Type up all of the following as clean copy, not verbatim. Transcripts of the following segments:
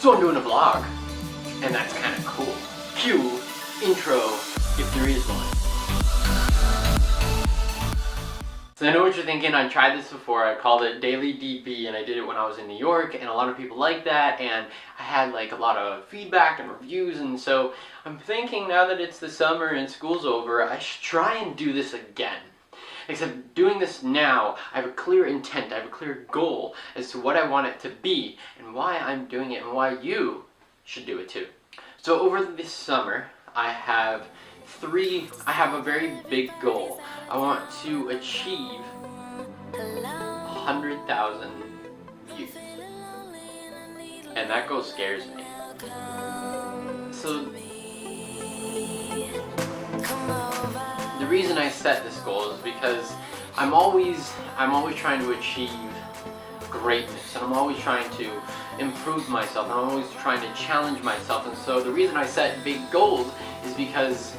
So I'm doing a vlog, and that's kind of cool. Cue intro, if there is one. So I know what you're thinking. I tried this before. I called it Daily DP, and I did it when I was in New York, and a lot of people liked that, and I had like a lot of feedback and reviews, and so I'm thinking now that it's the summer and school's over, I should try and do this again. Except doing this now, I have a clear intent, I have a clear goal as to what I want it to be and why I'm doing it and why you should do it too. So over this summer, I have a very big goal. I want to achieve 100,000 views. And that goal scares me. So the reason I set this goal is because I'm always trying to achieve greatness, and I'm always trying to improve myself, and I'm always trying to challenge myself. And so the reason I set big goals is because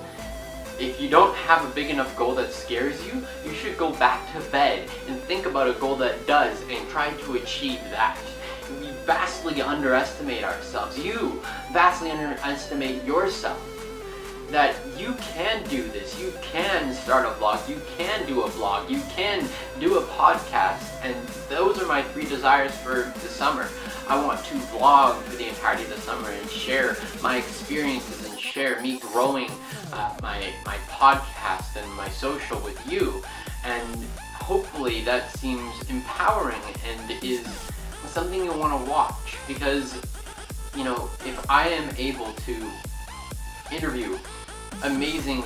if you don't have a big enough goal that scares you, you should go back to bed and think about a goal that does and try to achieve that. We vastly underestimate ourselves. You vastly underestimate yourself. That you can do this, you can start a vlog, you can do a vlog, you can do a podcast, and those are my 3 desires for the summer. I want to vlog for the entirety of the summer and share my experiences and share me growing my podcast and my social with you, and hopefully that seems empowering and is something you'll want to watch, because if I am able to interview amazing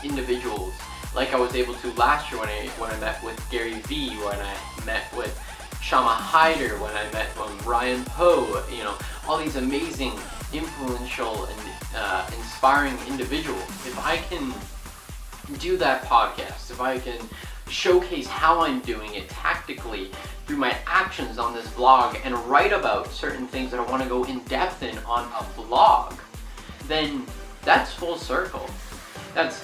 individuals like I was able to last year when I met with Gary Vee, when I met with Shama Hyder, when I met with Ryan Poe, all these amazing, influential and inspiring individuals. If I can do that podcast, if I can showcase how I'm doing it tactically through my actions on this vlog and write about certain things that I want to go in depth in on a vlog, then that's full circle. That's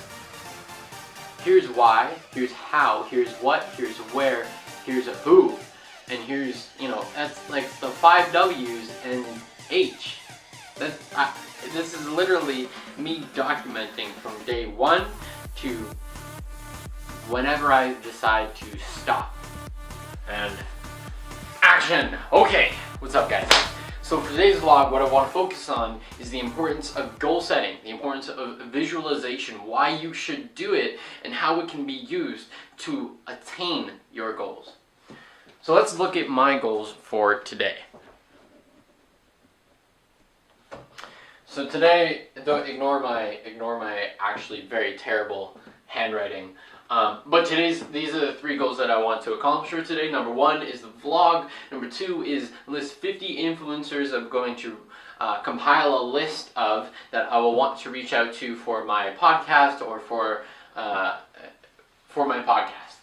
here's why, here's how, here's what, here's where, here's a who, and here's, that's like the 5 W's and H. This is literally me documenting from day 1 to whenever I decide to stop. And action! Okay, what's up guys? So for today's vlog, what I want to focus on is the importance of goal setting, the importance of visualization, why you should do it, and how it can be used to attain your goals. So let's look at my goals for today. So today, don't ignore my actually very terrible handwriting. But these are the 3 goals that I want to accomplish for today. Number 1 is the vlog. Number 2 is list 50 influencers I'm going to compile a list of that I will want to reach out to for my podcast or for my podcast.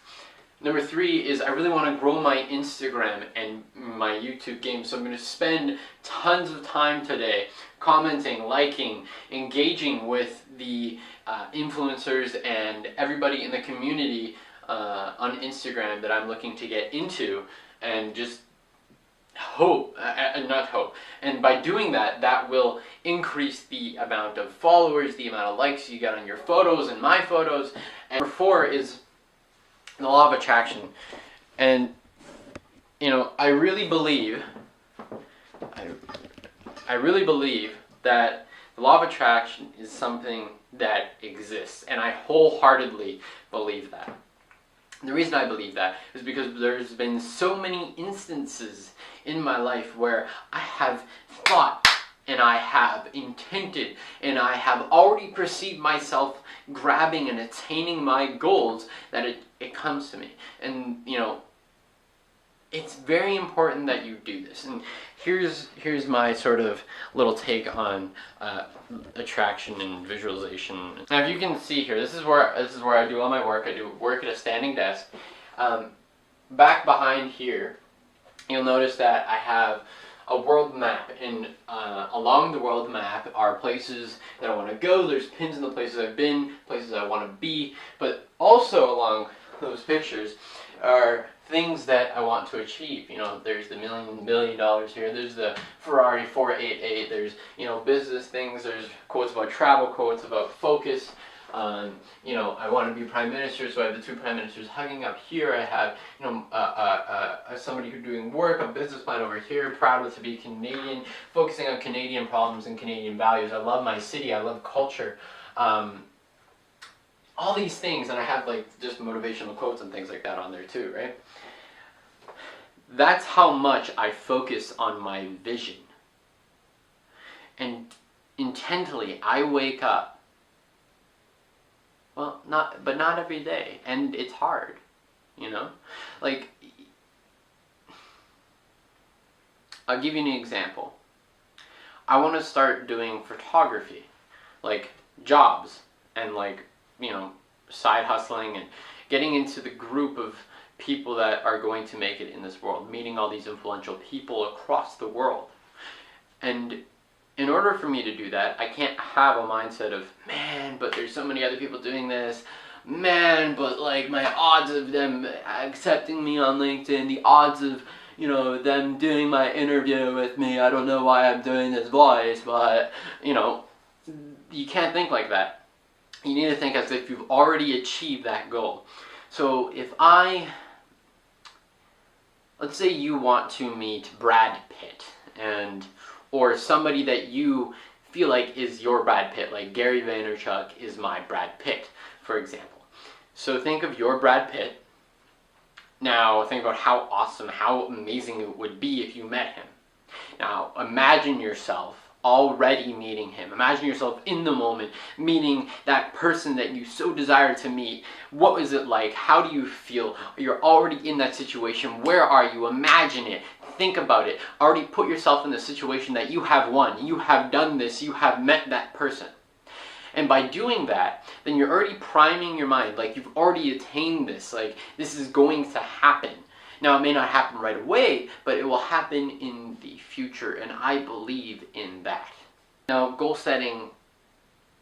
Number 3 is I really want to grow my Instagram and my YouTube game, so I'm going to spend tons of time today commenting, liking, engaging with the influencers and everybody in the community on Instagram that I'm looking to get into, and just and by doing that, that will increase the amount of followers, the amount of likes you get on your photos and my photos. And number 4 is the law of attraction. And I really believe that the law of attraction is something that exists, and I wholeheartedly believe that. And the reason I believe that is because there's been so many instances in my life where I have thought and I have intended and I have already perceived myself grabbing and attaining my goals that it comes to me. And it's very important that you do this. And here's my sort of little take on attraction and visualization. Now, if you can see here, this is where I do all my work. I do work at a standing desk. Back behind here, you'll notice that I have a world map, and along the world map are places that I want to go. There's pins in the places I've been, places I want to be, but also along those pictures are things that I want to achieve. You know, there's the million dollars here, there's the Ferrari 488, there's, you know, business things, there's quotes about travel, quotes about focus. You know, I want to be prime minister, so I have the two prime ministers hugging up here. I have, you know, somebody who's doing work, a business plan over here, proud to be Canadian, focusing on Canadian problems and Canadian values. I love my city, I love culture. All these things, and I have like just motivational quotes and things like that on there too, right? That's how much I focus on my vision. And intently, I wake up. Well, not every day, and it's hard, you know? Like, I'll give you an example. I want to start doing photography, like jobs, and like, you know, side hustling, and getting into the group of people that are going to make it in this world, meeting all these influential people across the world. And in order for me to do that, I can't have a mindset of, man, but there's so many other people doing this, man, but like my odds of them accepting me on LinkedIn, the odds of, you know, them doing my interview with me, I don't know why I'm doing this voice, but, you know, you can't think like that. You need to think as if you've already achieved that goal. So if let's say you want to meet Brad Pitt, or somebody that you feel like is your Brad Pitt, like Gary Vaynerchuk is my Brad Pitt, for example. So think of your Brad Pitt. Now think about how awesome, how amazing it would be if you met him. Now imagine yourself already meeting him. Imagine yourself in the moment meeting that person that you so desire to meet. What is it like? How do you feel? You're already in that situation. Where are you? Imagine it. Think about it. Already put yourself in the situation that you have won. You have done this. You have met that person. And by doing that, then you're already priming your mind. Like you've already attained this. Like this is going to happen. Now, it may not happen right away, but it will happen in the future, and I believe in that. Now, goal setting,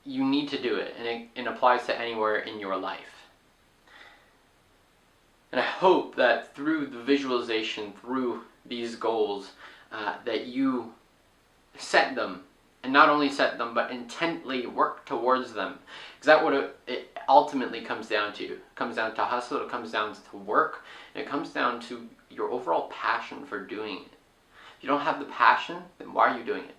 you need to do it, and it applies to anywhere in your life. And I hope that through the visualization, through these goals, that you set them, and not only set them, but intently work towards them. Because that's what it ultimately comes down to. It comes down to hustle, it comes down to work, and it comes down to your overall passion for doing it. If you don't have the passion, then why are you doing it?